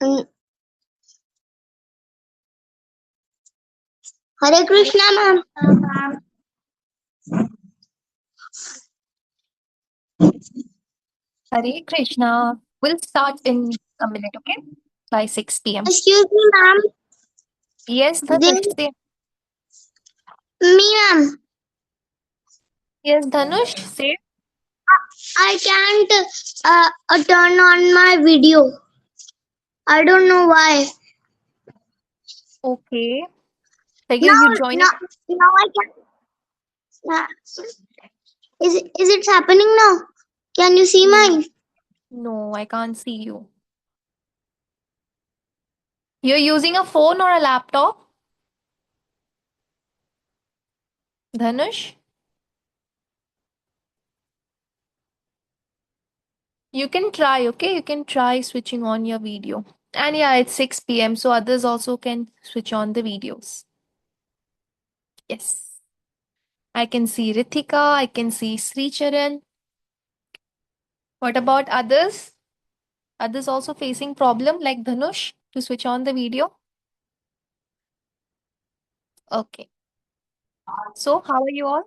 Mm, Hare Krishna, ma'am. Hare Krishna. We'll start in a minute, okay? By 6 p.m. Excuse me, ma'am. Yes, This Dhanush. Say. me, ma'am. Yes, Dhanush. Say. I can't turn on my video. I don't know why. Okay. Like you Now, joining? now, now I can. Uh, is it happening now? Can you see No, mine? no, I can't see you. You're using a phone or a laptop, Dhanush? You can try, okay? You can try switching on your video. And yeah, it's 6 p.m., so others also can switch on the videos. Yes. I can see Rithika, I can see Sri Charan. What about others? Others also facing problem like Dhanush to switch on the video? Okay. So how are you all?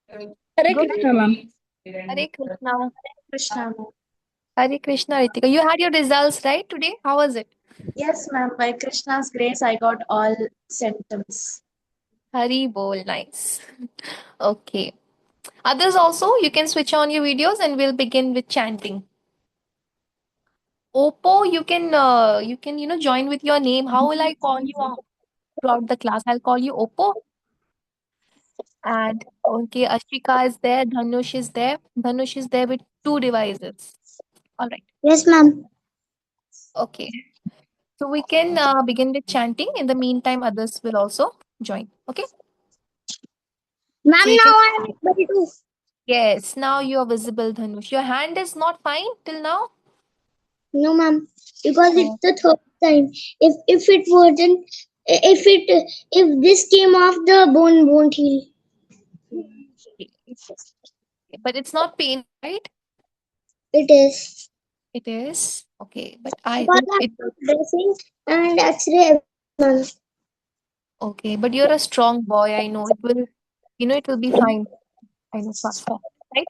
Hare Good. Krishna, ma'am. Hare Krishna. Krishna. Hare Krishna, Ritika. You had your results right today? How was it? Yes, ma'am. By Krishna's grace, I got all symptoms. Hari bol, nice. Okay. Others also, you can switch on your videos and we'll begin with chanting. Oppo, you can join with your name. How will I call you throughout the class? I'll call you Oppo. And okay, Ashika is there, Dhanush is there. Dhanush is there with two devices. All right. Yes, ma'am. Okay. So we can begin with chanting. In the meantime, others will also join. Okay. Ma'am, So you now can. I am able to. Yes. Now you are visible, Dhanush. Your hand is not fine till now. No, ma'am. Because it's Oh, the third time. If it wasn't, if this came off, the bone won't heal. okay. But it's not pain, right? It is. It is. Okay. But I Because hope I it. have dressing and X-ray every month. Okay. But you're a strong boy. I know it will. It will be fine. I know for a fact, right?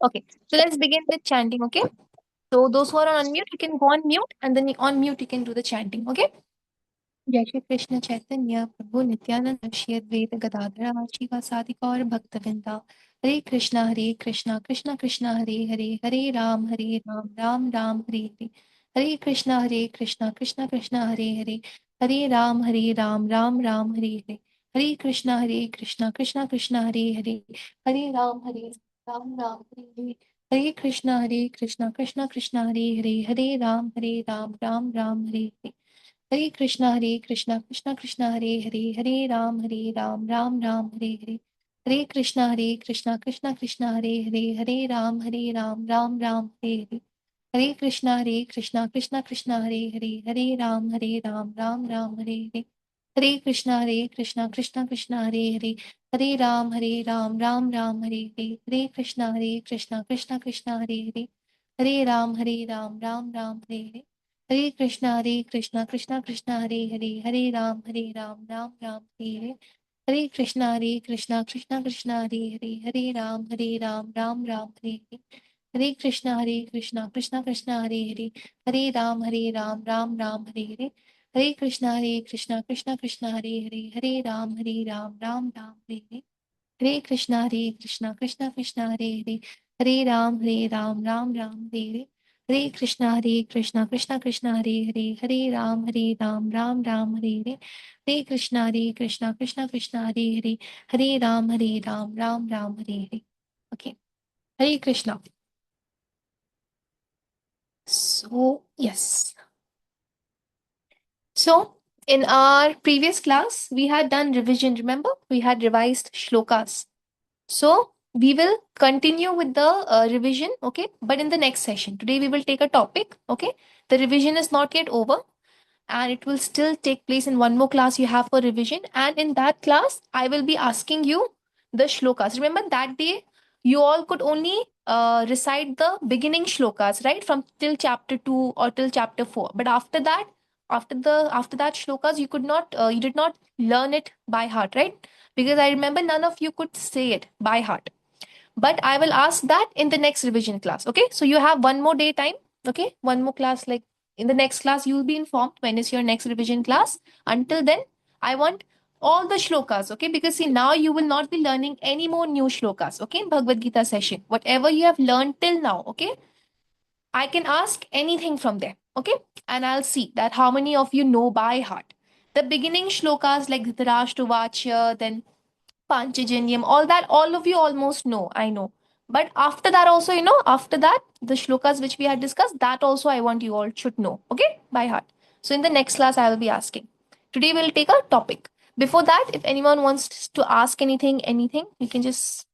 Okay. So let's begin with chanting. Okay. So those who are on mute, you can go on mute, and then on mute you can do the chanting. Okay. Jai Shri Krishna Chaitanya Prabhu Nityanand Shri Advaita Gadadhar शिवासादि Gaur भक्तवृंदा Hare Krishna Krishna Krishna Hare Hare Hare Ram Ram Ram Hare Hare Krishna Krishna Krishna Hare Ram Ram Hare Hare Krishna Krishna Krishna Hare Ram Ram Hare Hare Krishna Krishna Hare Ram Hare Hare Krishna Krishna Hare Ram Ram Hare Krishna Hare Ram Hare Krishna Hare Ram Krishna Hare Krishna Hare Ram Hare Krishna Hare Ram Hare Krishna Hare Ram Krishna Hare Krishna Hare Ram Hare Ram Hare Krishna Hare Ram Hare okay Hare Krishna. So yes, so in our previous class we had done revision. Remember, we had revised shlokas. So we will continue with the revision, okay? But in the next session, today we will take a topic, okay? The revision is not yet over, and it will still take place in one more class you have for revision. And in that class, I will be asking you the shlokas. Remember that day, you all could only recite the beginning shlokas, right, from till chapter 2 or till chapter 4. But after that, after that shlokas, you could not, you did not learn it by heart, right? Because I remember none of you could say it by heart. But I will ask that in the next revision class. Okay, so you have one more day time. Okay, one more class. Like in the next class, you will be informed when is your next revision class. Until then, I want all the shlokas. Okay, because see, now you will not be learning any more new shlokas. Okay, in Bhagavad Gita session, whatever you have learned till now. Okay, I can ask anything from there. Okay, and I'll see that how many of you know by heart the beginning shlokas like Dhritarashtra, then Panchajanyam, all that, all of you almost know, I know. But after that, also, after that, the shlokas which we had discussed, that also I want you all should know, okay, by heart. So in the next class, I will be asking. Today, we'll take a topic. Before that, if anyone wants to ask anything, you can just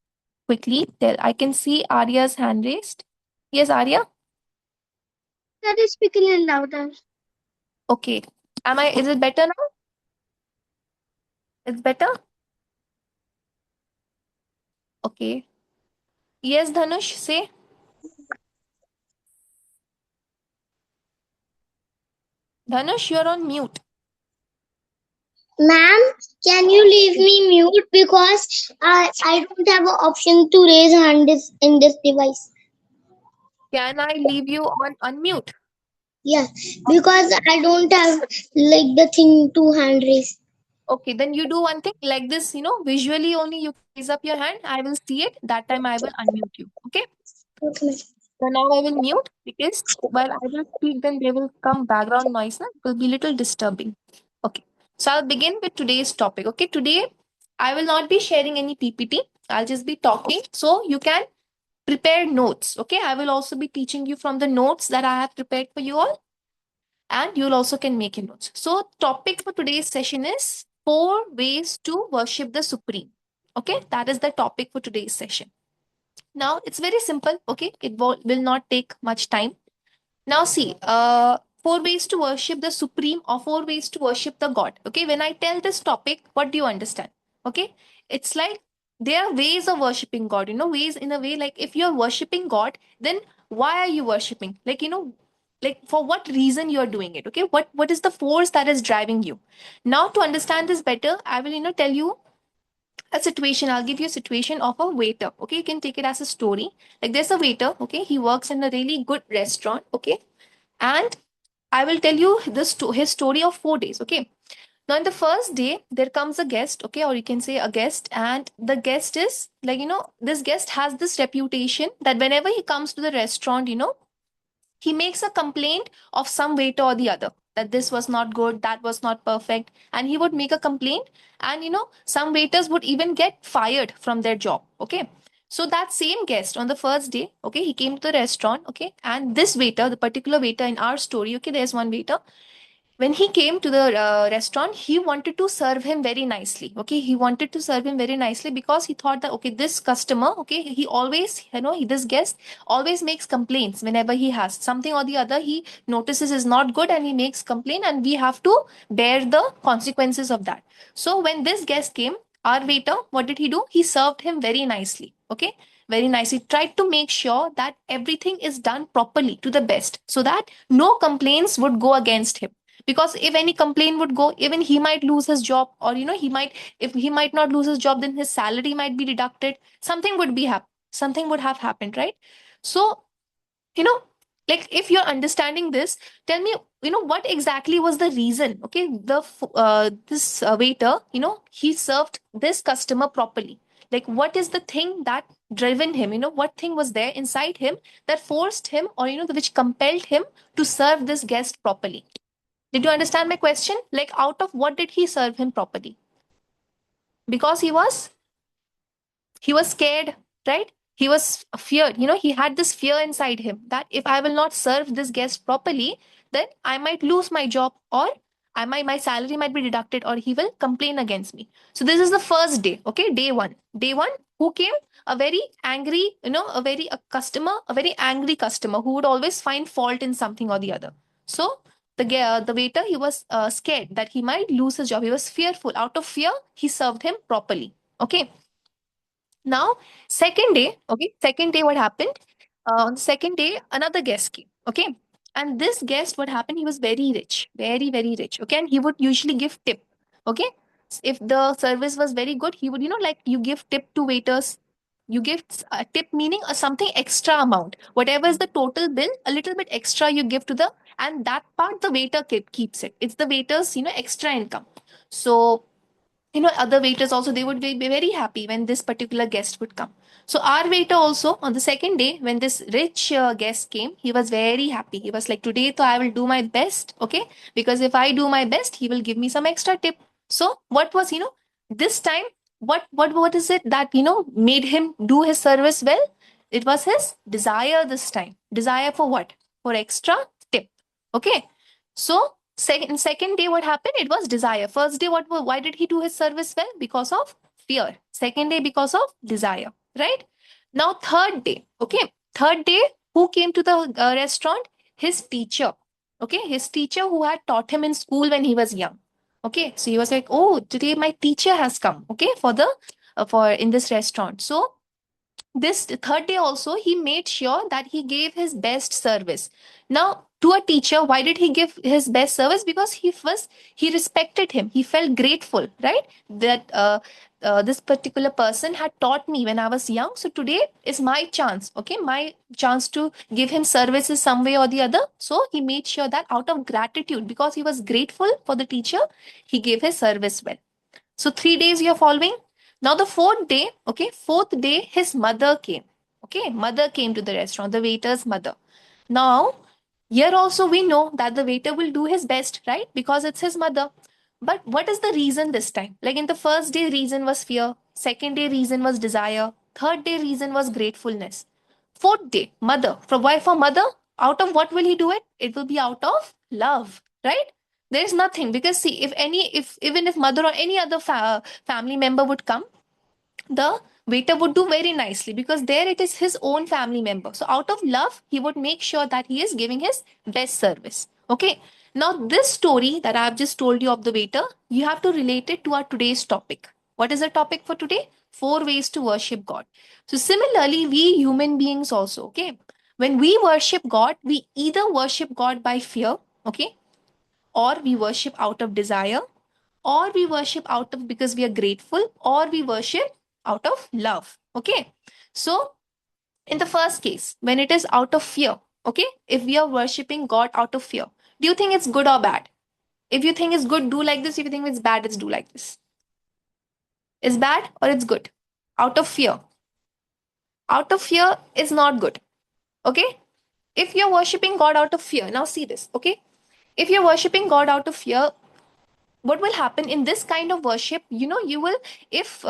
quickly tell. I can see Arya's hand raised. Yes, Arya? That is speaking in louder. Okay. Is it better now? It's better? Okay. Yes, Dhanush, say. Dhanush, you're on mute. Ma'am, can you leave me mute because I don't have an option to raise hand in this device. Can I leave you on unmute? Yeah, because I don't have like the thing to hand raise. Okay, then you do one thing like this, visually only you raise up your hand. I will see it. That time I will unmute you. Okay. Okay. So now I will mute because while I will speak, then there will come background noise. Na? It will be little disturbing. Okay. So I'll begin with today's topic. Okay. Today I will not be sharing any PPT. I'll just be talking. So you can prepare notes. Okay. I will also be teaching you from the notes that I have prepared for you all. And you'll also can make your notes. So topic for today's session is 4 ways to worship the Supreme. Okay, that is the topic for today's session. Now it's very simple. Okay, it will not take much time. Now see, 4 ways to worship the Supreme or 4 ways to worship the God. Okay, when I tell this topic, what do you understand? Okay, it's like there are ways of worshiping God. Ways in a way like if you're worshiping God, then why are you worshiping? Like for what reason you are doing it? Okay, what is the force that is driving you? Now to understand this better, I will tell you a situation. I'll give you a situation of a waiter. Okay, you can take it as a story. Like there's a waiter. Okay, he works in a really good restaurant. Okay, and I will tell you his story of 4 days. Okay. Now, in the first day, there comes a guest, okay, or you can say a guest, and the guest is like, this guest has this reputation that whenever he comes to the restaurant, he makes a complaint of some waiter or the other, that this was not good, that was not perfect, and he would make a complaint. And some waiters would even get fired from their job. Okay, so that same guest on the first day, okay, he came to the restaurant. Okay, and this waiter, the particular waiter in our story, okay, there's one waiter. When he came to the restaurant, he wanted to serve him very nicely. Okay, he wanted to serve him very nicely because he thought that, okay, this customer, okay, he always, this guest always makes complaints. Whenever he has something or the other he notices is not good, and he makes complaint, and we have to bear the consequences of that. So when this guest came, our waiter, what did he do? He served him very nicely. Okay, very nicely, tried to make sure that everything is done properly to the best, so that no complaints would go against him. Because if any complaint would go, even he might lose his job, or he might, if he might not lose his job, then his salary might be deducted. Something would have happened, right? So you know like if you're understanding this, tell me, what exactly was the reason? Okay, this waiter, he served this customer properly. Like what is the thing that driven him? What thing was there inside him that forced him, or which compelled him to serve this guest properly? Did you understand my question? Like, out of what did he serve him properly? Because he was scared, right? He was feared. He had this fear inside him that if I will not serve this guest properly, then I might lose my job, or my salary might be deducted, or he will complain against me. So this is the first day. Okay, day one. Day one, who came? A very angry, a customer, a very angry customer who would always find fault in something or the other. So the waiter, he was scared that he might lose his job. He was fearful. Out of fear, he served him properly. Okay. Now, second day, okay, second day, what happened? On the second day, another guest came, okay. And this guest, what happened? He was very rich, very, very rich, okay. And he would usually give tip, okay. If the service was very good, he would, like you give tip to waiters. You give a tip, meaning a something extra amount. Whatever is the total bill, a little bit extra you give to the, and that part the waiter keeps it. It's the waiter's, extra income. So other waiters also, they would be very happy when this particular guest would come. So our waiter also, on the second day when this rich guest came, he was very happy. He was like, today so I will do my best, okay, because if I do my best, he will give me some extra tip. So what was, this time, what is it that made him do his service well? It was his desire. This time, desire for what? For extra tip, okay. So second day, what happened? It was desire. First day, why did he do his service well? Because of fear. Second day, because of desire. Right? Now, third day. Okay. Third day, who came to the restaurant? His teacher. Okay. His teacher who had taught him in school when he was young. Okay. So he was like, oh, today my teacher has come. Okay. For in this restaurant. So this third day also, he made sure that he gave his best service. Now, to a teacher, why did he give his best service? Because he respected him, he felt grateful, right, that this particular person had taught me when I was young, so today is my chance, okay, my chance to give him services some way or the other. So he made sure that out of gratitude, because he was grateful for the teacher, he gave his service well. So 3 days you're following. Now the fourth day, okay, fourth day, his mother came. Okay, mother came to the restaurant, the waiter's mother. Now, here also we know that the waiter will do his best, right? Because it's his mother. But what is the reason this time? Like in the first day, reason was fear. Second day, reason was desire. Third day, reason was gratefulness. Fourth day, mother. For why for mother? Out of what will he do it? It will be out of love, right? There's nothing, because see, if even if mother or any other family member would come, the waiter would do very nicely, because there it is his own family member. So out of love, he would make sure that he is giving his best service. Okay. Now this story that I've just told you of the waiter, you have to relate it to our today's topic. What is the topic for today? 4 ways to worship God. So similarly, we human beings also, okay, when we worship God, we either worship God by fear, okay, or we worship out of desire, or we worship out of because we are grateful, or we worship out of love, okay. So in the first case, when it is out of fear, okay, if we are worshiping God out of fear, do you think it's good or bad? If you think it's good, do like this. If you think it's bad, it's do like this. It's bad or it's good? Out of fear. Out of fear is not good, okay. If you're worshiping God out of fear, now see this, okay, if you're worshiping God out of fear, what will happen in this kind of worship, you will, if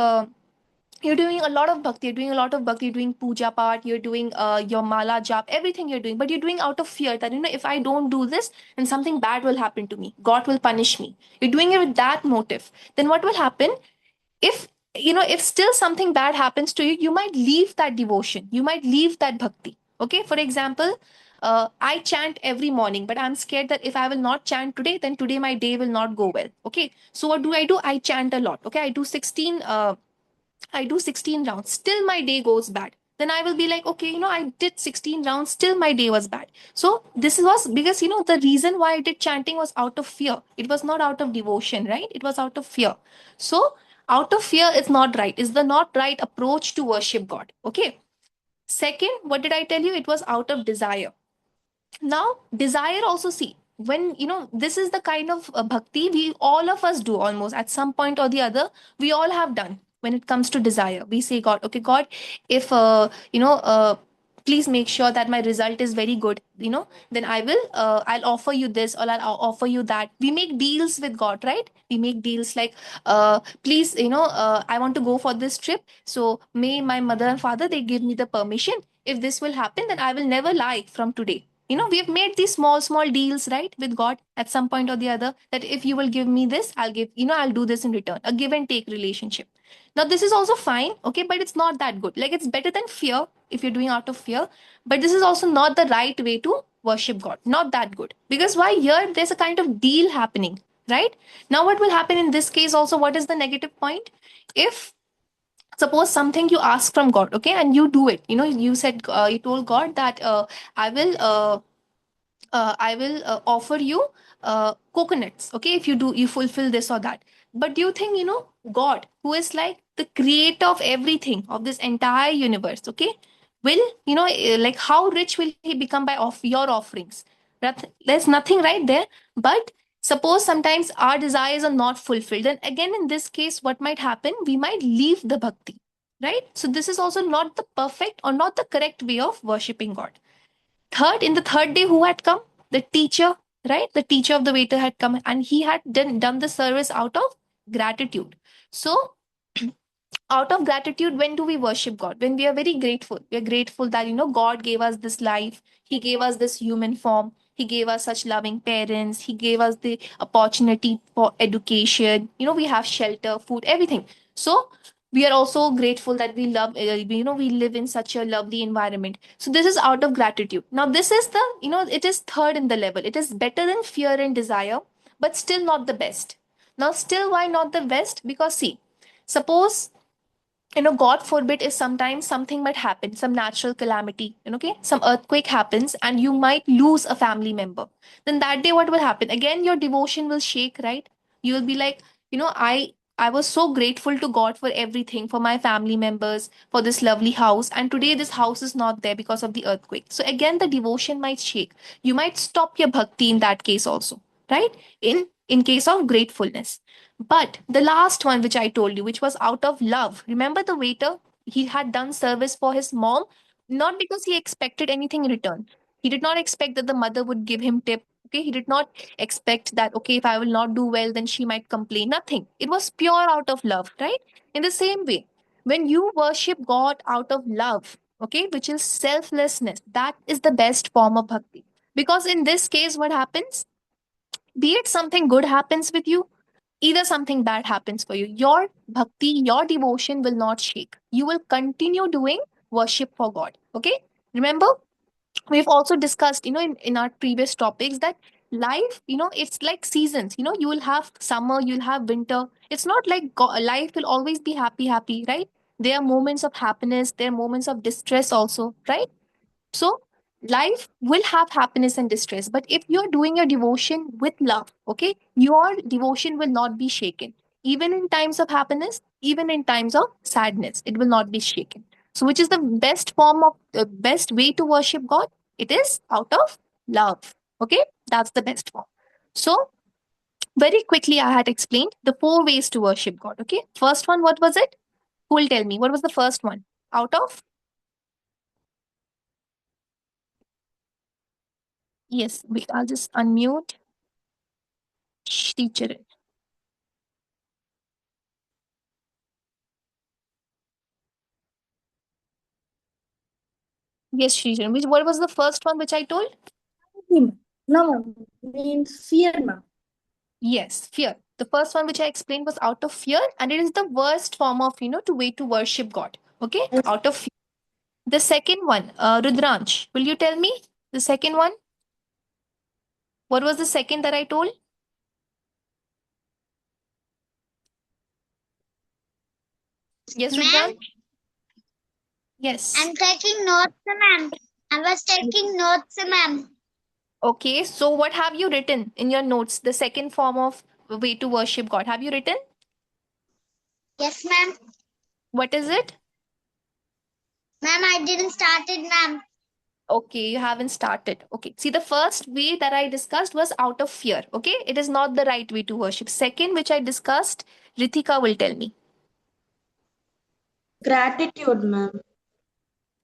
you're doing a lot of bhakti, you're doing a lot of bhakti, you're doing puja part, you're doing your mala jap, everything you're doing, but you're doing out of fear that, if I don't do this, then something bad will happen to me, God will punish me. You're doing it with that motive. Then what will happen? If if still something bad happens to you, you might leave that devotion, you might leave that bhakti. Okay, for example, I chant every morning, but I'm scared that if I will not chant today, then today my day will not go well. Okay, so what do? I chant a lot. Okay, I do 16 rounds, still my day goes bad. Then I will be like, okay, I did 16 rounds, still my day was bad. So this was because, the reason why I did chanting was out of fear. It was not out of devotion, right? It was out of fear. So out of fear is not right, is the not right approach to worship God. Okay. Second, what did I tell you? It was out of desire. Now desire also, see, when this is the kind of bhakti we all of us do almost at some point or the other, we all have done. When it comes to desire, we say God, okay, God, if please make sure that my result is very good, then I'll offer you this, or I'll offer you that. We make deals with God, right? We make deals like, please, I want to go for this trip, so may my mother and father, they give me the permission. If this will happen, then I will never lie from today. We've made these small deals, right, with God at some point or the other, that if you will give me this, I'll do this in return, a give and take relationship. Now this is also fine, okay, but it's not that good. Like, it's better than fear if you're doing out of fear, but this is also not the right way to worship God, not that good. Because why? Here there's a kind of deal happening, right? Now what will happen in this case also? What is the negative point? If suppose something you ask from God, okay, and you do it. You said, you told God that, I will offer you coconuts, okay, if you fulfill this or that. But do you think, God, who is like the creator of everything, of this entire universe, okay, will, like, how rich will he become by your offerings? There's nothing right there. But suppose sometimes our desires are not fulfilled, then again, in this case, what might happen? We might leave the bhakti, right? So this is also not the perfect or not the correct way of worshipping God. Third, in the third day, who had come? The teacher, right? The teacher of the waiter had come, and he had done the service out of gratitude. So, out of gratitude, when do we worship God? When we are very grateful. We are grateful that, God gave us this life, He gave us this human form, He gave us such loving parents, He gave us the opportunity for education, we have shelter, food, everything. So, we are also grateful that we love, we live in such a lovely environment. So this is out of gratitude. Now this is the, it is third in the level. It is better than fear and desire, but still not the best. Now still, why not the best? Because see, suppose, God forbid, is sometimes something might happen, some natural calamity, okay, some earthquake happens, and you might lose a family member. Then that day, what will happen? Again, your devotion will shake, right? You will be like, I was so grateful to God for everything, for my family members, for this lovely house, and today this house is not there because of the earthquake. So again, the devotion might shake. You might stop your bhakti in that case also, right? In case of gratefulness. But the last one, which I told you, which was out of love. Remember the waiter? He had done service for his mom, not because he expected anything in return. He did not expect that the mother would give him tip. Okay, he did not expect that, okay, if I will not do well, then she might complain. Nothing. It was pure out of love, right? In the same way, when you worship God out of love, okay, which is selflessness, that is the best form of bhakti. Because in this case, what happens? Be it something good happens with you, either something bad happens for you, your bhakti, your devotion will not shake. You will continue doing worship for God. Okay? Remember, we've also discussed, in our previous topics, that life, it's like seasons. You will have summer, you'll have winter. It's not like life will always be happy, happy, right? There are moments of happiness, there are moments of distress also, right? So life will have happiness and distress, but if you're doing your devotion with love, okay, your devotion will not be shaken. Even in times of happiness, even in times of sadness, it will not be shaken. So, which is the best form of the best way to worship God? It is out of love. Okay, that's the best form. So, very quickly, I had explained the four ways to worship God. Okay, first one, what was it? Who will tell me? What was the first one? Out of, yes, wait, I'll just unmute. Teacher. Yes, Srijan. What was the first one which I told? No, ma'am. Means fear, ma'am. Yes, fear. The first one which I explained was out of fear, and it is the worst form of, to way to worship God. Okay, Yes. out of fear. The second one, Rudransh, will you tell me the second one? What was the second that I told? Yes, Ma'am, Rudransh. Yes. I'm taking notes, ma'am. I was taking notes, ma'am. Okay. So what have you written in your notes? The second form of way to worship God. Have you written? Yes, ma'am. What is it? Ma'am, I didn't start it, ma'am. Okay, you haven't started. Okay. See, the first way that I discussed was out of fear. Okay. It is not the right way to worship. Second, which I discussed, Ritika will tell me. Gratitude, ma'am.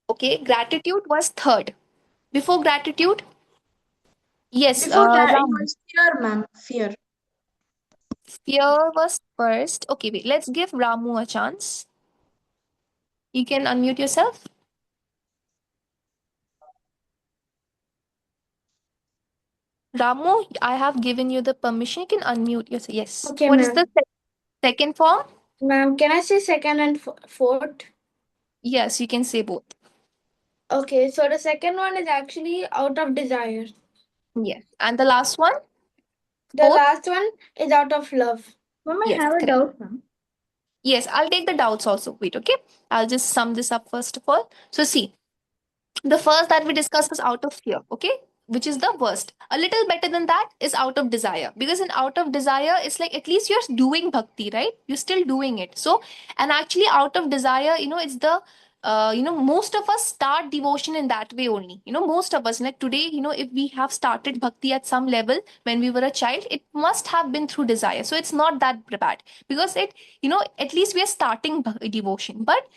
Okay. Gratitude was third. Before gratitude, yes, Before that, it Ram. was fear, ma'am. Fear. Fear was first. Okay, wait. Let's give Ramu a chance. You can unmute yourself. Ramu, I have given you the permission. You can unmute yourself. Yes. Okay, What is the ma'am. second form? Ma'am, can I say second and fourth? Yes, you can say both. Okay, so the second one is actually out of desire. Yes. And the last one? The Fourth? last one is out of love. Ma'am, I Yes, have a correct. doubt, ma'am. Yes, I'll take the doubts also. Wait, okay? I'll just sum this up first of all. So, see, the first that we discussed was out of fear, okay? Which is the worst. A little better than that is out of desire. Because in out of desire, it's like at least you're doing bhakti, right? You're still doing it. So, and actually, out of desire, it's the most of us start devotion in that way only. Most of us, like today, if we have started bhakti at some level when we were a child, it must have been through desire. So it's not that bad because at least we are starting devotion. But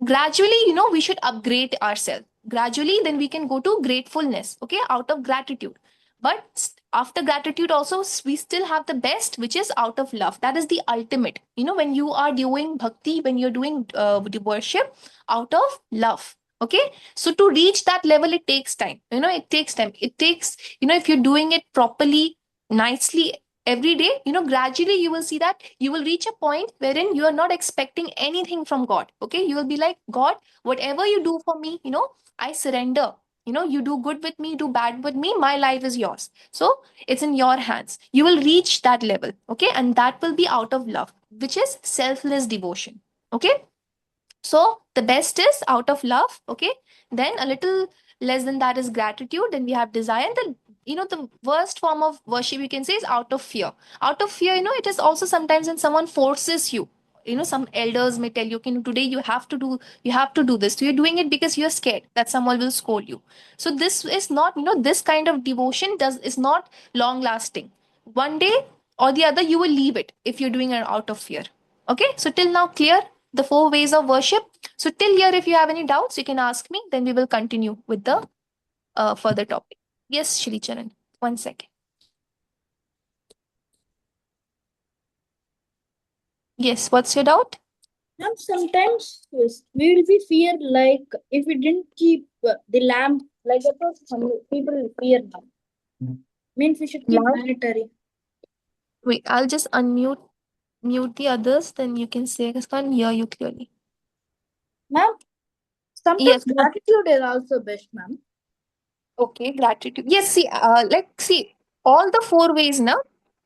gradually, we should upgrade ourselves. Gradually, then we can go to gratefulness, okay, out of gratitude. But after gratitude also, we still have the best, which is out of love. That is the ultimate, when you are doing bhakti, when you're doing the worship out of love. Okay, so to reach that level, it takes time. It takes time. It takes, if you're doing it properly, nicely, every day, gradually you will see that you will reach a point wherein you are not expecting anything from God. Okay, you will be like, God, whatever you do for me, I surrender. You do good with me, do bad with me, my life is yours. So it's in your hands. You will reach that level. Okay, and that will be out of love, which is selfless devotion. Okay, so the best is out of love, okay? Then a little less than that is gratitude. Then we have desire. And the worst form of worship you can say is out of fear. Out of fear, it is also sometimes when someone forces you. Some elders may tell you, okay, today you have to do this. So you're doing it because you're scared that someone will scold you. So this is not, this kind of devotion is not long lasting. One day or the other, you will leave it if you're doing it out of fear. Okay, so till now, clear the four ways of worship. So, till here, if you have any doubts, you can ask me. Then we will continue with the further topic. Yes, Shri Charan. 1 second. Yes, what's your doubt? Ma'am, sometimes yes, we will be fear like if we didn't keep the lamp like that. Some people will fear now. Means we should keep Loud. monitoring. Wait, I'll just mute the others. Then you can say, because I can't hear you clearly. Ma'am, sometimes Yes. gratitude is also best, ma'am. Okay, gratitude. Yes, see, all the four ways now,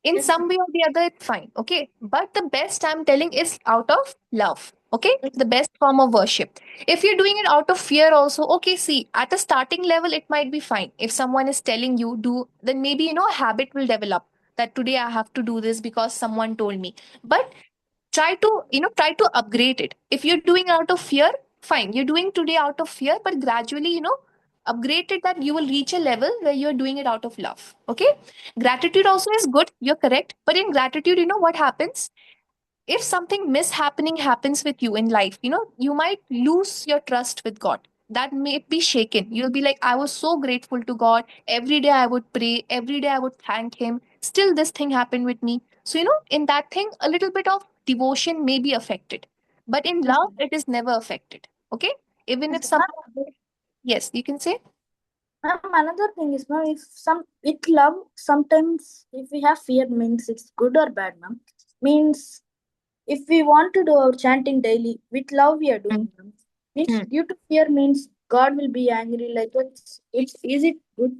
in Yes, some way or the other, it's fine. Okay. But the best I'm telling is out of love. Okay. The best form of worship. If you're doing it out of fear, also, okay, see, at a starting level, it might be fine. If someone is telling you, do, then maybe, a habit will develop that today I have to do this because someone told me. But try to upgrade it. If you're doing out of fear, fine, you're doing today out of fear, but gradually, upgrade it that you will reach a level where you're doing it out of love. Okay, gratitude also is good, you're correct, but in gratitude, what happens if something mishappening happens with you in life, you might lose your trust with God. That may be shaken. You'll be like, I was so grateful to God. Every day I would pray, every day I would thank Him. Still, this thing happened with me. So, in that thing, a little bit of devotion may be affected. But in yes, love, it is never affected. Okay? Even if yes, someone, yes, you can say, ma'am, another thing is, ma'am, if some with love, sometimes if we have fear, means it's good or bad, ma'am. Means if we want to do our chanting daily with love, we are mm, doing, ma'am. Means mm. due to fear, means God will be angry. Like it's is it good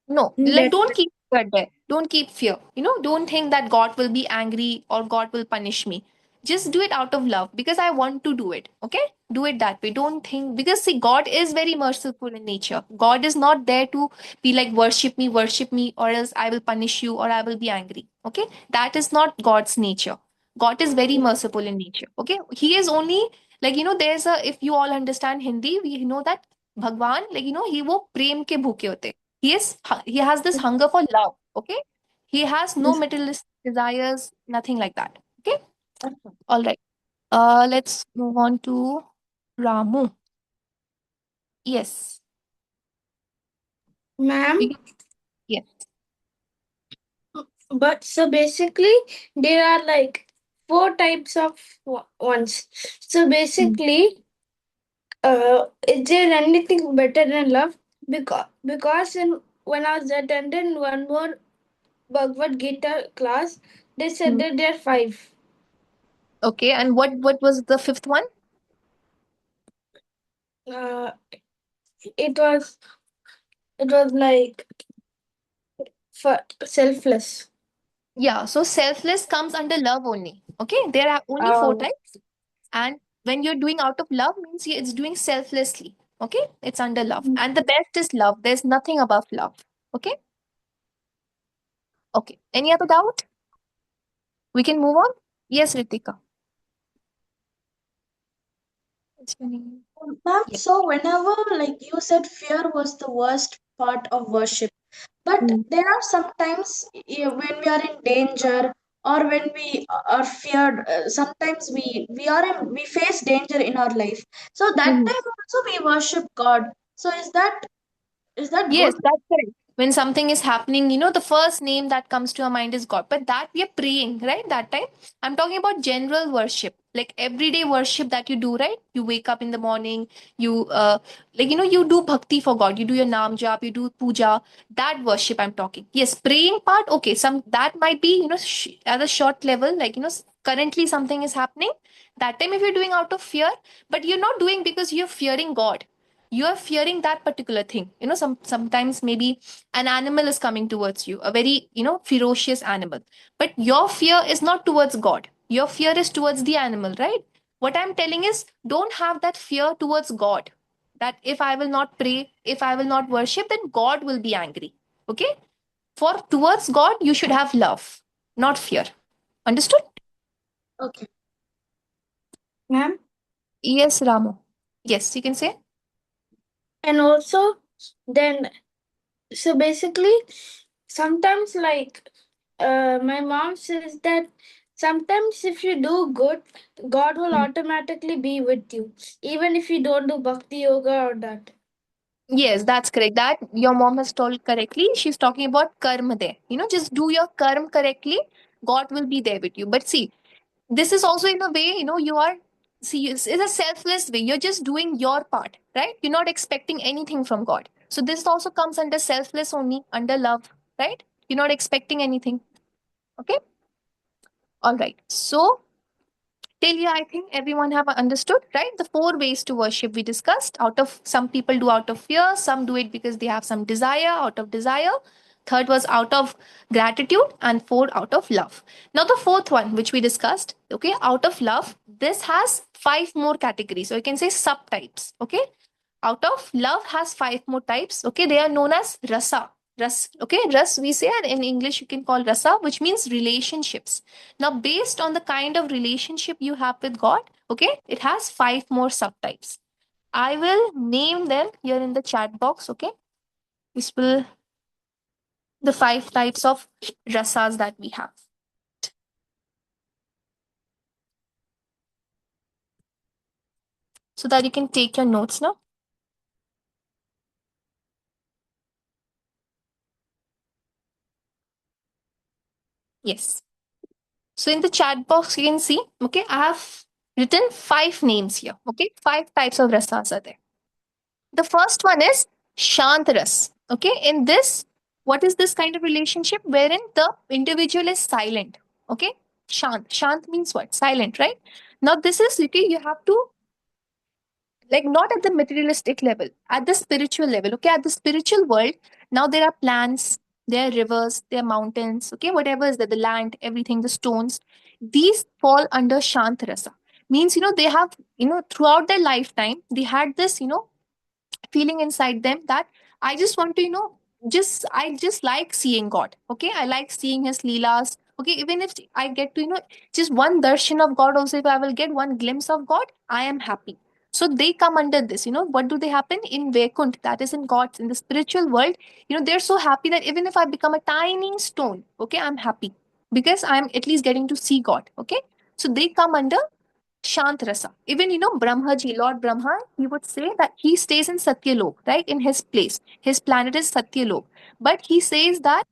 No, in like that? don't keep fear there. Don't keep fear. Don't think that God will be angry or God will punish me. Just do it out of love because I want to do it. Okay? Do it that way. Don't think, because see, God is very merciful in nature. God is not there to be like, worship me, or else I will punish you or I will be angry. Okay? That is not God's nature. God is very merciful in nature. Okay? He is only like, there's a, if you all understand Hindi, we know that Bhagwan, like, he wo prem ke bhuke hote. He has this hunger for love. Okay, he has no Yes. materialistic desires, nothing like that. Okay, Yes. all right. Let's move on to Ramu. Yes. Ma'am, You can- yes. but so basically there are like four types of ones. So Mm. basically, is there anything better than love? Because when I was attending one more Bhagavad Gita class, they said Mm. that there are five. Okay, and what was the fifth one? Uh, it was it was like for selfless. Yeah, so selfless comes under love only. Okay, there are only four Oh. types. And when you're doing out of love, means it's doing selflessly. Okay, it's under love. And the best is love. There's nothing above love. Okay, okay. Any other doubt? We can move on. Yes, Ritika. What's your name? Ma'am, Yeah. so whenever, like you said, fear was the worst part of worship. But Mm. there are sometimes when we are in danger or when we are feared, sometimes we face danger in our life. So that Mhm. time also we worship God. So is that Yes, good? that's correct. When something is happening, the first name that comes to our mind is God. But that we are praying, right? That time. I'm talking about general worship, like everyday worship that you do, right? You wake up in the morning, you you do bhakti for God, you do your naam jap, you do puja. That worship I'm talking. Yes, praying part, okay. Some that might be, at a short level, like currently something is happening. That time if you're doing out of fear, but you're not doing because you're fearing God, you are fearing that particular thing. Sometimes maybe an animal is coming towards you, a very ferocious animal, but your fear is not towards God, your fear is towards the animal, right? What I'm telling is, don't have that fear towards God, that if I will not pray, if I will not worship, then God will be angry. Okay, for towards God you should have love, not fear. Understood? Okay. Ma'am. Yes, Ramu. Yes, you can say. And also, then, so basically, sometimes, like, my mom says that sometimes if you do good, God will automatically be with you, even if you don't do bhakti yoga or that. Yes, that's correct. That your mom has told correctly. She's talking about karma there. Just do your karma correctly. God will be there with you. But see, this is also in a way, you are, see, it's a selfless way. You're just doing your part, right? You're not expecting anything from God. So this also comes under selfless only, under love, right? You're not expecting anything. Okay. All right. So till here, I think everyone have understood, right? The four ways to worship we discussed. Out of some people do out of fear, some do it because they have some desire, out of desire. Third was out of gratitude, and four out of love. Now the fourth one, which we discussed, okay, out of love, this has five more categories. So you can say subtypes. Okay, out of love has five more types. Okay, they are known as rasa. Okay, ras we say, and in English you can call rasa, which means relationships. Now, based on the kind of relationship you have with God, okay, it has five more subtypes. I will name them here in the chat box. Okay, this will the five types of rasas that we have, so that you can take your notes now. Yes. So in the chat box, you can see, okay, I have written five names here. Okay, five types of rasas are there. The first one is Shantras. Okay, in this, what is this kind of relationship wherein the individual is silent? Okay, Shant. Shant means what? Silent, right? Now, this is, okay, you have to, like, not at the materialistic level, at the spiritual level. Okay, at the spiritual world, now there are plants, there are rivers, there are mountains. Okay, whatever is there, the land, everything, the stones, these fall under Shant Rasa. Means, they have, throughout their lifetime, they had this, feeling inside them that I just want to, I just like seeing God. Okay, I like seeing His leelas. Okay, even if I get to, just one darshan of God, also if I will get one glimpse of God, I am happy. So they come under this. What do they happen in Vaikunt? That is in God's, in the spiritual world. They're so happy that even if I become a tiny stone, okay, I'm happy because I'm at least getting to see God. Okay, so they come under Shant Rasa. Even, Brahmaji, Lord Brahma, he would say that he stays in Satyalok, right? In his place. His planet is Satyalok. But he says that,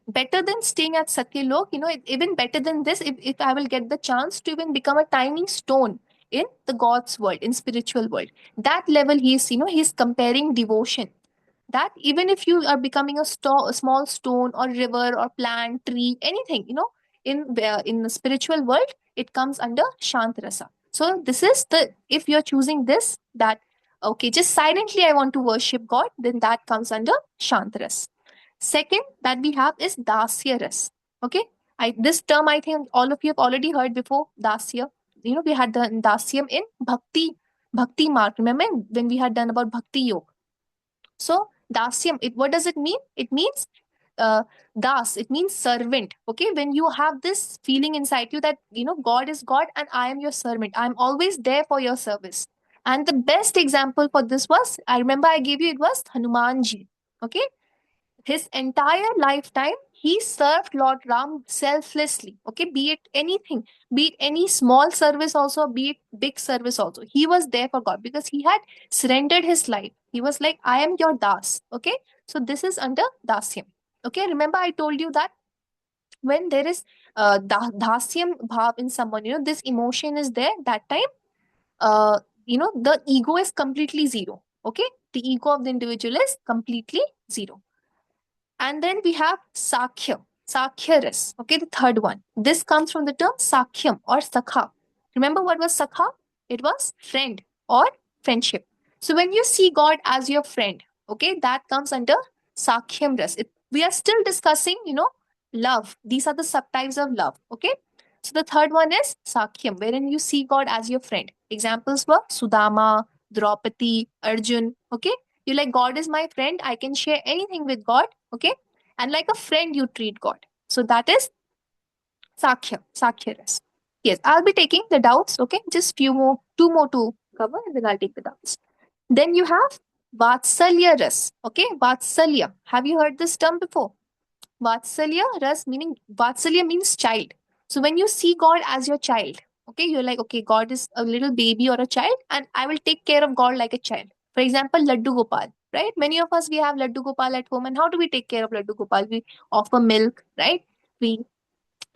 better than staying at Satyalok, even better than this, if I will get the chance to even become a tiny stone in the God's world, in spiritual world. That level he's comparing devotion, that even if you are becoming a small stone or river or plant, tree, anything, in the spiritual world, it comes under Shant Rasa. So this is the, if you're choosing this, that okay, just silently I want to worship God, then that comes under Shant Rasa. Second that we have is dasya ras. Okay, this term I think all of you have already heard before. Dasya, we had the dasyam in bhakti mark. Remember when we had done about bhakti yoga? So dasyam, what does it mean? It means das, it means servant. Okay, when you have this feeling inside you that God is God and I am your servant, I'm always there for your service. And the best example for this was, I remember I gave you, it was Hanumanji. Okay, his entire lifetime he served Lord Ram selflessly. Okay, be it anything, be it any small service also, be it big service also, he was there for God because he had surrendered his life. He was like, I am your das. Okay, so this is under dasyam. Okay, remember I told you that when there is dasyam bhav in someone, this emotion is there, that time the ego is completely zero. Okay, the ego of the individual is completely zero. And then we have Sakhya, Sakhyaras. Okay, the third one. This comes from the term Sakhyam or Sakha. Remember what was Sakha? It was friend or friendship. So when you see God as your friend, okay, that comes under Sakhyam Ras. We are still discussing, love. These are the subtypes of love. Okay. So the third one is Sakhyam, wherein you see God as your friend. Examples were Sudama, Draupadi, Arjun. Okay. You like, God is my friend. I can share anything with God. Okay. And like a friend, you treat God. So that is Sakhya Ras. Yes, I'll be taking the doubts. Okay. Just two more to cover, and then I'll take the doubts. Then you have Vatsalya Ras. Okay. Vatsalya. Have you heard this term before? Vatsalya Ras meaning, Vatsalya means child. So when you see God as your child, okay, you're like, okay, God is a little baby or a child, and I will take care of God like a child. For example, Laddu Gopal, right? Many of us, we have Laddu Gopal at home, and how do we take care of Laddu Gopal? We offer milk, right? We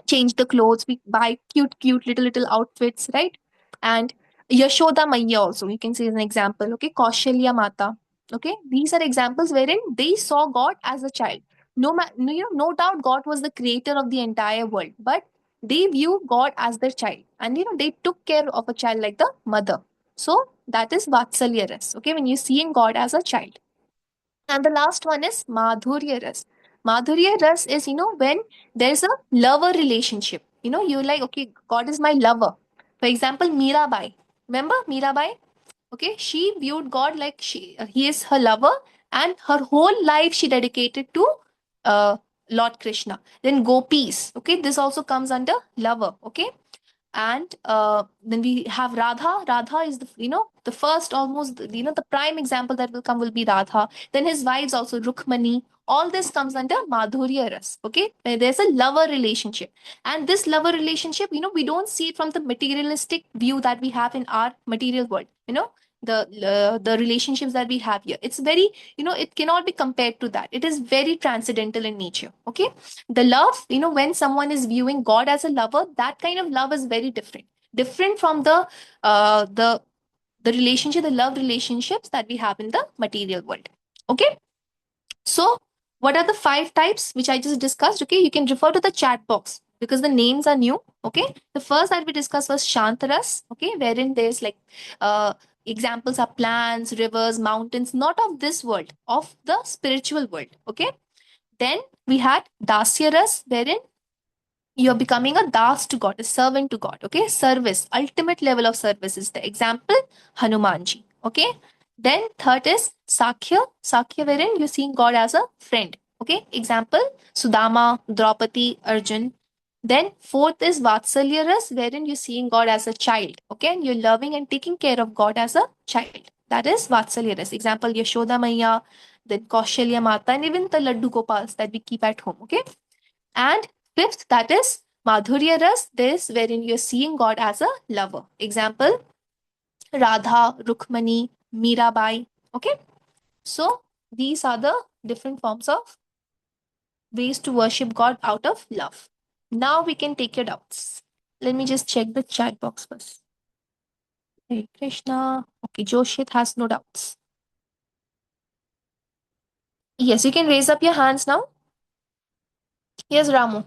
change the clothes, we buy cute little outfits, right? And Yashoda Maiya also, you can see as an example, okay? Kaushalya Mata, okay? These are examples wherein they saw God as a child. No doubt God was the creator of the entire world, but they view God as their child, and they took care of a child like the mother. So that is Vatsalya Ras, okay? When you're seeing God as a child. And the last one is Madhurya Ras. Madhurya Ras is, when there's a lover relationship. You're like, okay, God is my lover. For example, Mirabai. Remember Mirabai? Okay, she viewed God like he is her lover, and her whole life she dedicated to uh, Lord Krishna. Then gopis. Okay, this also comes under lover. Okay, and then we have Radha. Radha is the first, almost the prime example that will come will be Radha. Then his wives also, Rukmani. All this comes under Madhurya Ras. Okay, where there's a lover relationship, and this lover relationship, we don't see it from the materialistic view that we have in our material world. The relationships that we have here, it's very, it cannot be compared to that. It is very transcendental in nature. Okay, the love, when someone is viewing God as a lover, that kind of love is very different from the relationship, the love relationships that we have in the material world. Okay, so what are the 5 types which I just discussed? Okay, you can refer to the chat box because the names are new. Okay, the first that we discussed was Shantaras. Okay, wherein there's like examples are plants, rivers, mountains, not of this world, of the spiritual world. Okay, then we had Dasyaras, wherein you're becoming a das to God, a servant to God. Okay, service, ultimate level of service is the example, Hanumanji. Okay, then third is Sakhya, wherein you're seeing God as a friend. Okay, example, Sudama, Draupadi, Arjun. Then fourth is Vatsalya Ras, wherein you're seeing God as a child. Okay, and you're loving and taking care of God as a child. That is Vatsalya Ras. Example, Yashoda Maiya, then Kaushalya Mata, and even the Laddu Gopals that we keep at home. Okay, and fifth, that is Madhurya Ras, this wherein you're seeing God as a lover. Example, Radha, Rukmani, Mirabai. Okay, so these are the different forms of ways to worship God out of love. Now we can take your doubts. Let me just check the chat box first. Hare Krishna. Okay, Joshit has no doubts. Yes, you can raise up your hands now. Yes, Ramu.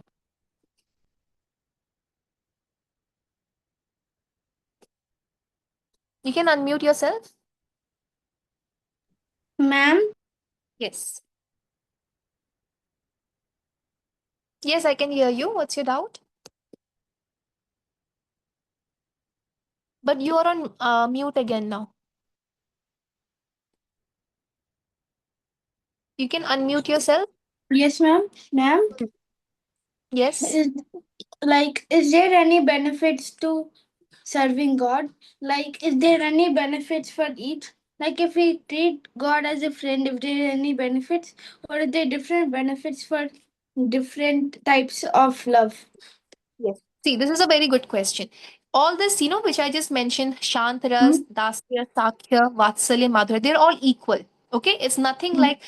You can unmute yourself. Ma'am, Yes. Yes, I can hear you. What's your doubt? But you are on mute again now. You can unmute yourself. Yes, ma'am. Ma'am, Yes. is there any benefits to serving God? Like, is there any benefits for each? Like, if we treat God as a friend, if there are any benefits, or are there different benefits for different types of love? Yes. See, this is a very good question. All this, which I just mentioned, Hmm? Shantras, Dasya, Sakya, Vatsalya, Madhurya, they're all equal. Okay? It's nothing like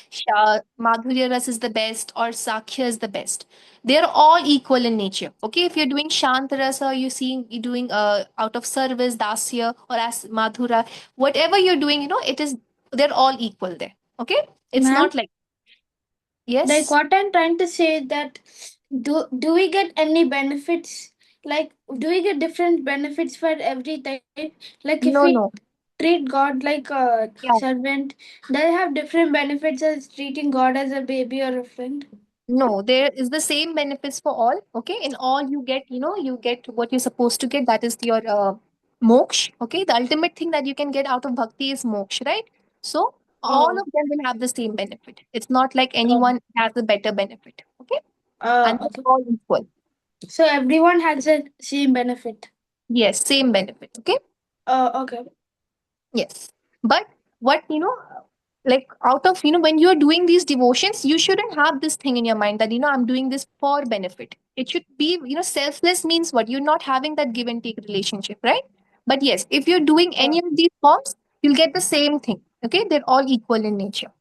Madhurya Ras is the best or Sakya is the best. They're all equal in nature. Okay? If you're doing Shantarasa, you're doing out of service, Dasya, or as Madhura, whatever you're doing, they're all equal there. Okay? It's Ma'am, not like, like yes, what I'm trying to say is that do we get any benefits? Like, do we get different benefits for every type? Like, if we no, no. treat God like a Yeah. servant, does it have different benefits as treating God as a baby or a friend? No, there is the same benefits for all. Okay, in all you get what you're supposed to get. That is your moksha. Okay, the ultimate thing that you can get out of bhakti is moksha, right? So all Oh, of them will have the same benefit. It's not like oh, anyone has a better benefit. Okay, and okay. they're all equal. So everyone has the same benefit. Yes, same benefit. Okay. Okay. Yes. But what, like out of, when you're doing these devotions, you shouldn't have this thing in your mind that, I'm doing this for benefit. It should be, selfless means what? You're not having that give and take relationship, right? But yes, if you're doing any of these forms, you'll get the same thing. Okay. They're all equal in nature.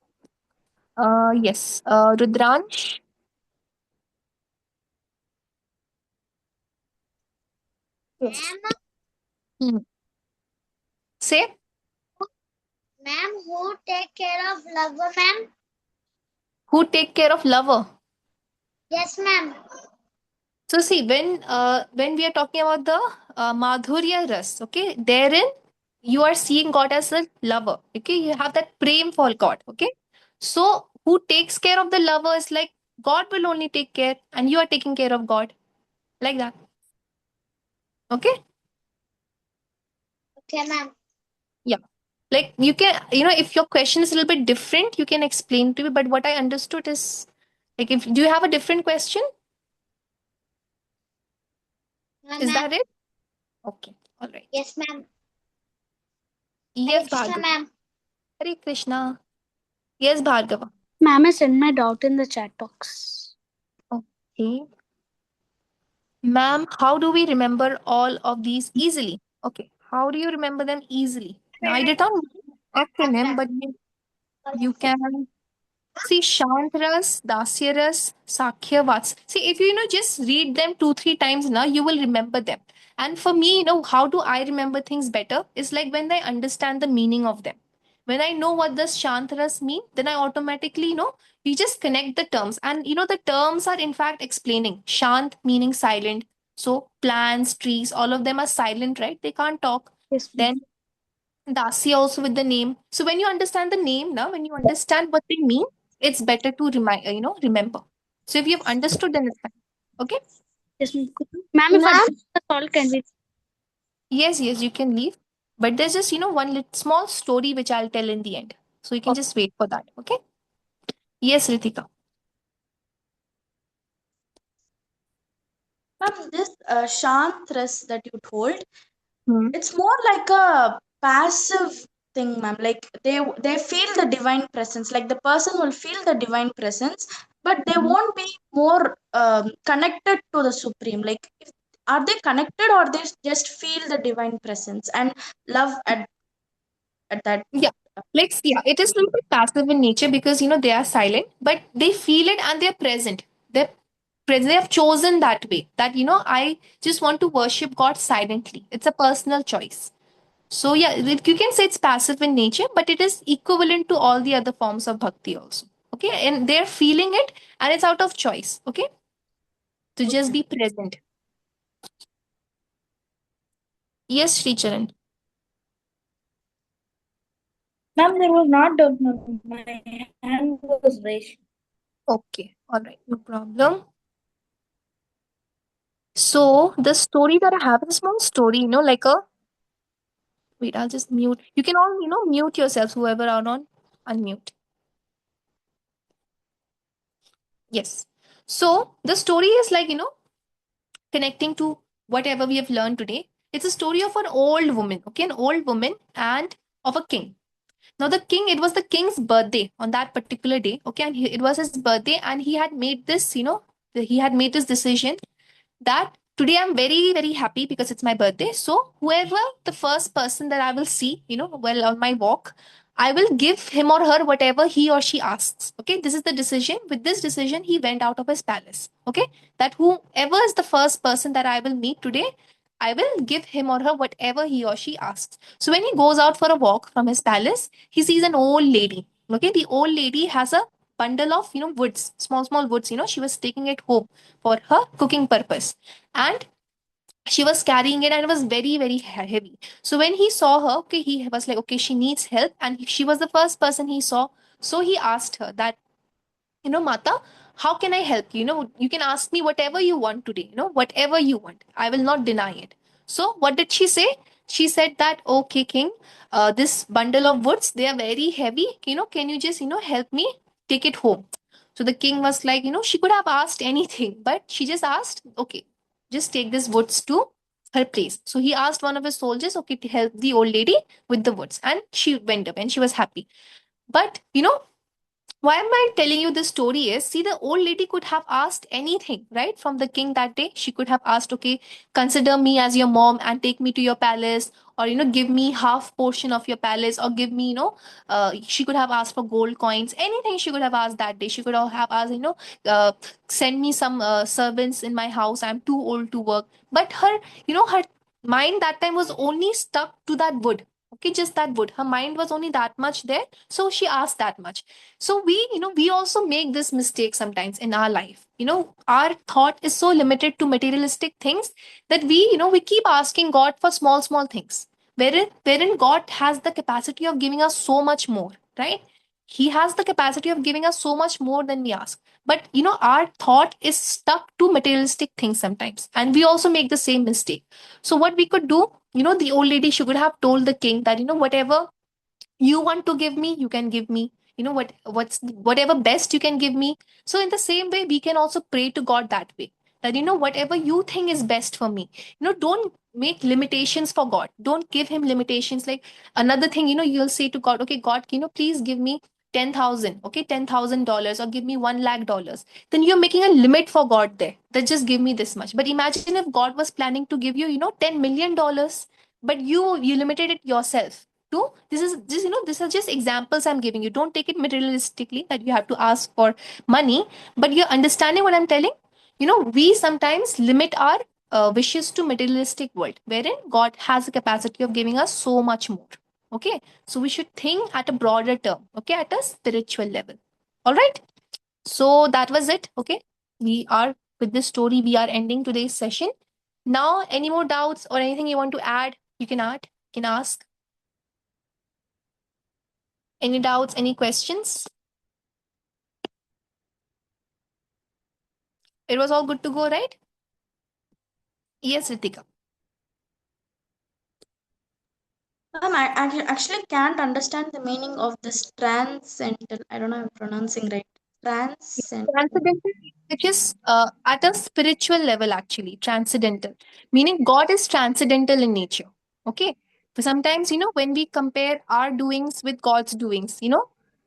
Yes. Rudransh. Yes. Ma'am, Hmm. Say, ma'am, who take care of lover, ma'am? who take care of lover? Yes, ma'am. So see, when we are talking about the Madhurya Ras, okay, therein you are seeing God as a lover. Okay, you have that prem for God. Okay, so who takes care of the lover is like God will only take care, and you are taking care of God like that. Okay, Okay, ma'am. yeah. Like you can, if your question is a little bit different, you can explain to me. But what I understood is like, if do you have a different question? No, Is that ma'am. it? Okay, all right. Yes, ma'am. Hare Yes, Krishna, Bhargava. ma'am. Hare Krishna. Yes, Bhargava. Ma'am, I sent my doubt in the chat box. Okay. Ma'am, how do we remember all of these easily? Okay. How do you remember them easily? Now, I did not make acronym, but you can see Shantras, Dasyaras, Sakhya Vats. See, if you, just read them 2, 3 times now, you will remember them. And for me, how do I remember things better? Is like when I understand the meaning of them. When I know what the Shantras mean, then I automatically, we just connect the terms. And, the terms are in fact explaining. Shant meaning silent. So plants, trees, all of them are silent, right? They can't talk. Yes, ma'am. Then Dasi also with the name. So when you understand the name now, when you understand what they mean, it's better to remember. So if you've understood, then it's fine. Okay. Yes, ma'am. Ma'am, if I Ma'am, do the all, can we? Yes, yes, you can leave. But there's just one little small story which I'll tell in the end. So you can just wait for that. Okay. Yes, Ritika. Ma'am, this Shantras that you told, Hmm. it's more like a passive thing, ma'am. Like they feel the divine presence. Like the person will feel the divine presence, but they Mhm. won't be more connected to the supreme. Like, are they connected, or they just feel the divine presence and love at that? Yeah. Like, yeah, it is a little bit passive in nature because, they are silent, but they feel it and they're present. They're present. They have chosen that way that, I just want to worship God silently. It's a personal choice. So, yeah, you can say it's passive in nature, but it is equivalent to all the other forms of bhakti also. Okay. And they're feeling it and it's out of choice. Okay. To just be present. Yes, Sri Charan. Ma'am, there was not doubt, ma'am. My hand was raised. Okay. All right. No problem. So the story that I have is a small story, like a wait, I'll just mute. You can all, mute yourselves, whoever are on unmute. Yes. So the story is like, connecting to whatever we have learned today. It's a story of an old woman, okay, an old woman and of a king. Now, the king, it was the king's birthday on that particular day, okay, and it was his birthday, and he had made this, he had made this decision that today I'm very, very happy because it's my birthday. So, whoever the first person that I will see, well, on my walk, I will give him or her whatever he or she asks. Okay, this is the decision. With this decision, he went out of his palace. Okay, that whoever is the first person that I will meet today, I will give him or her whatever he or she asks. So, when he goes out for a walk from his palace, he sees an old lady. Okay, the old lady has a bundle of woods, small small woods. She was taking it home for her cooking purpose, and she was carrying it, and it was very very heavy. So when he saw her, okay, he was like, okay, she needs help, and she was the first person he saw. So he asked her that, Mata, how can I help you? You can ask me whatever you want today, whatever you want, I will not deny it. So what did she say? She said that, okay, king, this bundle of woods, they are very heavy, can you just help me take it home? So the king was like, she could have asked anything, but she just asked, okay, just take this woods to her place. So he asked one of his soldiers, okay, to help the old lady with the woods, and she went up and she was happy. But why am I telling you this story is, see, the old lady could have asked anything, right, from the king that day. She could have asked, okay, consider me as your mom and take me to your palace, or give me half portion of your palace, or give me, she could have asked for gold coins, anything she could have asked that day. She could have asked, send me some servants in my house, I'm too old to work. But her mind that time was only stuck to that wood. Okay, just that wood, her mind was only that much there, so she asked that much. So we also make this mistake sometimes in our life. Our thought is so limited to materialistic things that we keep asking God for small small things, wherein God has the capacity of giving us so much more, right? He has the capacity of giving us so much more than we ask. But our thought is stuck to materialistic things sometimes, and we also make the same mistake. So what we could do, the old lady, she could have told the king that, whatever you want to give me, you can give me, what's whatever best you can give me. So in the same way, we can also pray to God that way, that, whatever you think is best for me, don't make limitations for God, don't give him limitations. Like, another thing, you'll say to God, okay, God, please give me 10,000, okay, $10,000, or give me 1 lakh dollars. Then you're making a limit for God there, that just give me this much. But imagine if God was planning to give you, $10 million, but you limited it yourself. No, this is just, these are just examples I'm giving you. Don't take it materialistically that you have to ask for money, but you're understanding what I'm telling. We sometimes limit our wishes to materialistic world, wherein God has the capacity of giving us so much more. Okay, so we should think at a broader term. Okay, at a spiritual level. All right. So that was it. Okay, we are with this story. We are ending today's session. Now, any more doubts or anything you want to add? You can add. You can ask. Any doubts, any questions? It was all good to go, right? Yes, Ritika. Ma'am, I actually can't understand the meaning of this transcendental. I don't know if I'm pronouncing right. Transcendental. Transcendental, which is at a spiritual level, actually, transcendental, meaning God is transcendental in nature. Okay. So sometimes, when we compare our doings with God's doings,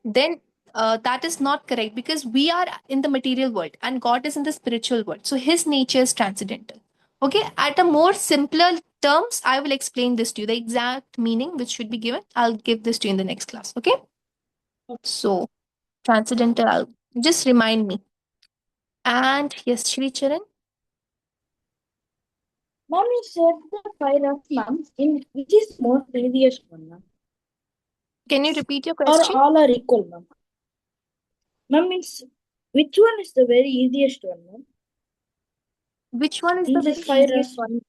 then that is not correct, because we are in the material world and God is in the spiritual world. So his nature is transcendental. Okay. At a more simpler terms, I will explain this to you. The exact meaning which should be given, I'll give this to you in the next class. Okay. So transcendental, just remind me. And yes, Shri Charan, Mom, you said the fire of months in which is more previous one, ma'am? can you repeat your Or question? all are equal, ma'am? Ma'am, means which one is the very easiest one, ma'am? Which one is In the this very fire easiest of one?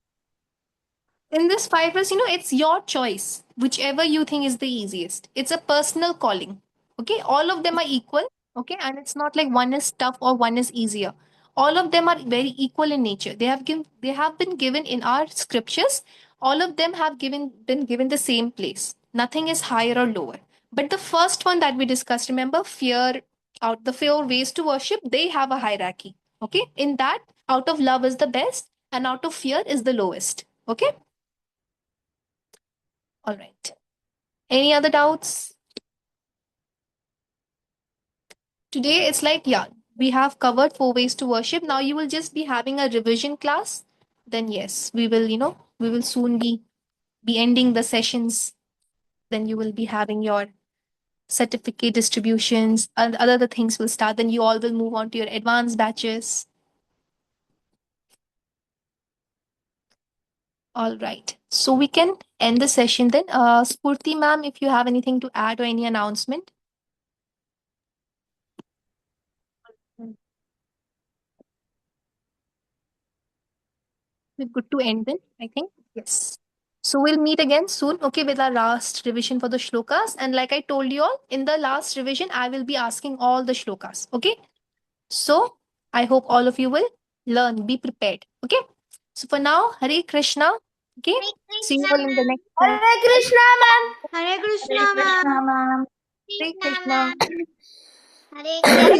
In this 5 years, it's your choice. Whichever you think is the easiest. It's a personal calling. Okay, all of them are equal. Okay, and it's not like one is tough or one is easier. all of them are very equal in nature. They have been given in our scriptures. All of them have been given the same place. Nothing is higher or lower. But the first one that we discussed, remember, the fear ways to worship, they have a hierarchy. Okay, in that, out of love is the best, and out of fear is the lowest. Okay, all right. Any other doubts? Today it's like, yeah, we have covered 4 ways to worship. Now you will just be having a revision class. Then yes, we will soon be ending the sessions. Then you will be having your certificate distributions and other things will start. Then you all will move on to your advanced batches. All right. So we can end the session then. Spurti ma'am, if you have anything to add or any announcement. We're good to end then, I think. Yes. So we'll meet again soon, okay, with our last revision for the shlokas. And like I told you all, in the last revision, I will be asking all the shlokas, okay? So I hope all of you will learn, be prepared, okay? So for now, Hare Krishna, okay? See you all in the next one. Hare Krishna, ma'am. Hare Krishna, Hare Krishna, ma'am. ma'am. Hare Krishna. Hare Krishna.